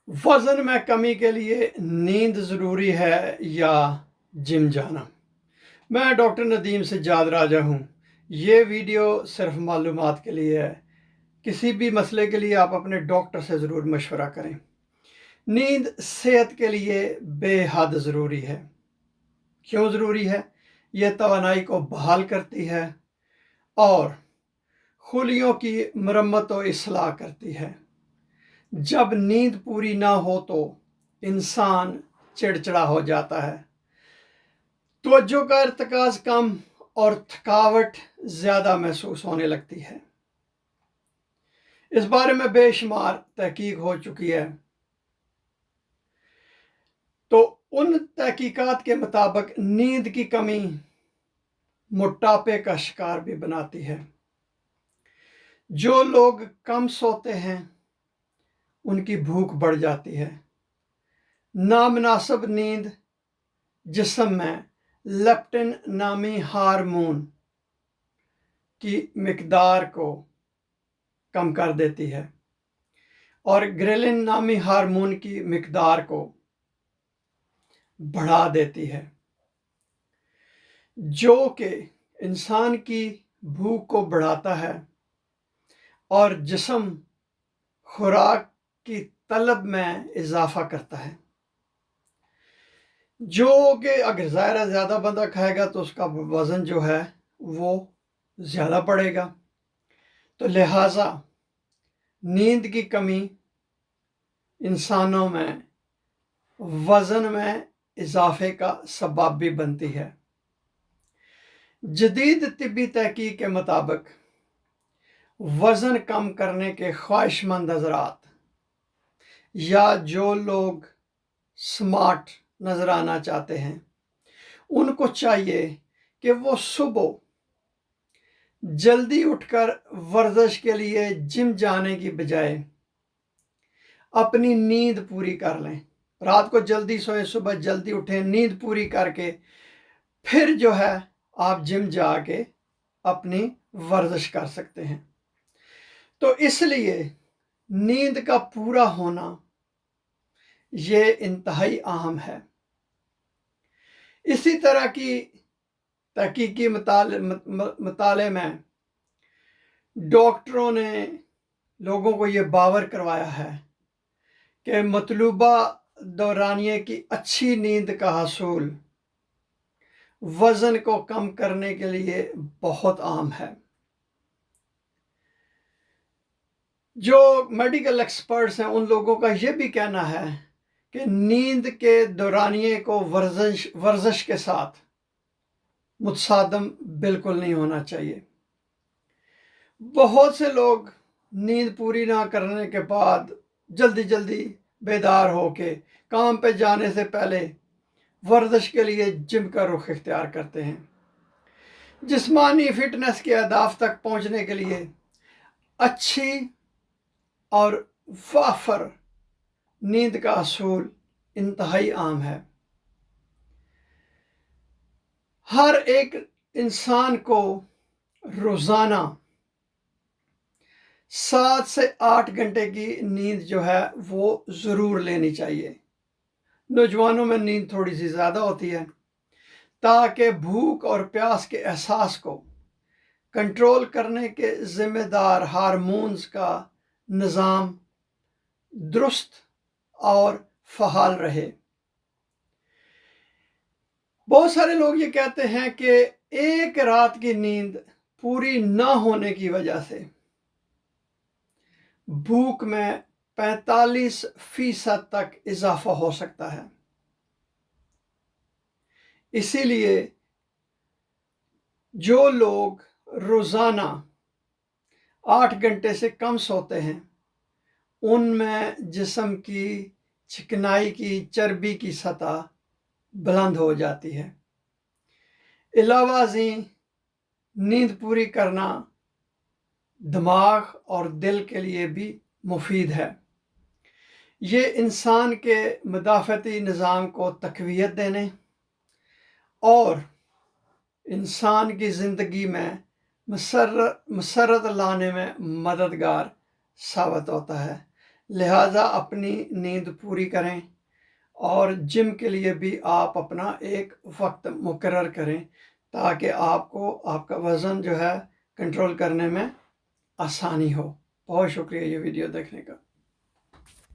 वज़न में कमी के लिए नींद ज़रूरी है या जिम जाना? मैं डॉक्टर नदीम सज्जाद राजा हूँ। ये वीडियो सिर्फ मालूमात के लिए है। किसी भी मसले के लिए आप अपने डॉक्टर से ज़रूर मशवरा करें। नींद सेहत के लिए बेहद ज़रूरी है। क्यों ज़रूरी है? यह तवानाई को बहाल करती है और खुलियों की मरम्मत व इस्लाह करती है। जब नींद पूरी ना हो तो इंसान चिड़चिड़ा हो जाता है, तवज्जो का इर्तिकाज कम और थकावट ज़्यादा महसूस होने लगती है। इस बारे में बेशुमार तहकीक हो चुकी है। तो उन तहकीकात के मुताबिक नींद की कमी मोटापे का शिकार भी बनाती है। जो लोग कम सोते हैं उनकी भूख बढ़ जाती है। नामुनासिब नींद जिस्म में लेप्टिन नामी हार्मोन की मिकदार को कम कर देती है और ग्रेलिन नामी हार्मोन की मिकदार को बढ़ा देती है, जो कि इंसान की भूख को बढ़ाता है और जिस्म खुराक की तलब में इजाफा करता है। जो कि अगर ज़्यादा बंदा खाएगा तो उसका वज़न जो है वो ज़्यादा बढ़ेगा। तो लिहाजा नींद की कमी इंसानों में वज़न में इजाफे का सबब भी बनती है। जदीद तिब्बी तहकीक के मुताबिक वज़न कम करने के ख्वाहिशमंद हज़रात या जो लोग स्मार्ट नज़र आना चाहते हैं, उनको चाहिए कि वो सुबह जल्दी उठकर वर्जिश के लिए जिम जाने की बजाय अपनी नींद पूरी कर लें। रात को जल्दी सोएं, सुबह जल्दी उठें, नींद पूरी करके फिर जो है आप जिम जाके अपनी वर्जिश कर सकते हैं। तो इसलिए नींद का पूरा होना ये इंतहाई अहम है। इसी तरह की तहकीकी मताले में डॉक्टरों ने लोगों को ये बावर करवाया है कि मतलूबा दौरानिए की अच्छी नींद का हासिल वज़न को कम करने के लिए बहुत आम है। जो मेडिकल एक्सपर्ट्स हैं उन लोगों का ये भी कहना है कि नींद के दौरानिए को वर्जिश के साथ मुतसादम बिल्कुल नहीं होना चाहिए। बहुत से लोग नींद पूरी ना करने के बाद जल्दी बेदार होके काम पे जाने से पहले वर्जिश के लिए जिम का रुख इख्तियार करते हैं। जिस्मानी फिटनेस के अहदाफ तक पहुंचने के लिए अच्छी और वाफर नींद का असूल इंतहाई आम है। हर एक इंसान को रोज़ाना 7 से 8 घंटे की नींद जो है वो ज़रूर लेनी चाहिए। नौजवानों में नींद थोड़ी सी ज़्यादा होती है, ताकि भूख और प्यास के एहसास को कंट्रोल करने के ज़िम्मेदार हार्मोन्स का निज़ाम दुरुस्त और फ़आल रहे। बहुत सारे लोग ये कहते हैं कि एक रात की नींद पूरी ना होने की वजह से भूख में 45% तक इजाफा हो सकता है। इसीलिए जो लोग रोज़ाना 8 घंटे से कम सोते हैं उनमें जिस्म की चिकनाई की चर्बी की सतह बुलंद हो जाती है। अलावा नींद पूरी करना दिमाग और दिल के लिए भी मुफीद है। ये इंसान के मुदाफ़ती निज़ाम को तक़वियत देने और इंसान की ज़िंदगी में मसरत लाने में मददगार साबित होता है। لہٰذا اپنی نیند پوری کریں اور جم کے لیے بھی آپ اپنا ایک وقت مقرر کریں تاکہ آپ کو آپ کا وزن جو ہے کنٹرول کرنے میں آسانی ہو۔ بہت شکریہ یہ ویڈیو دیکھنے کا۔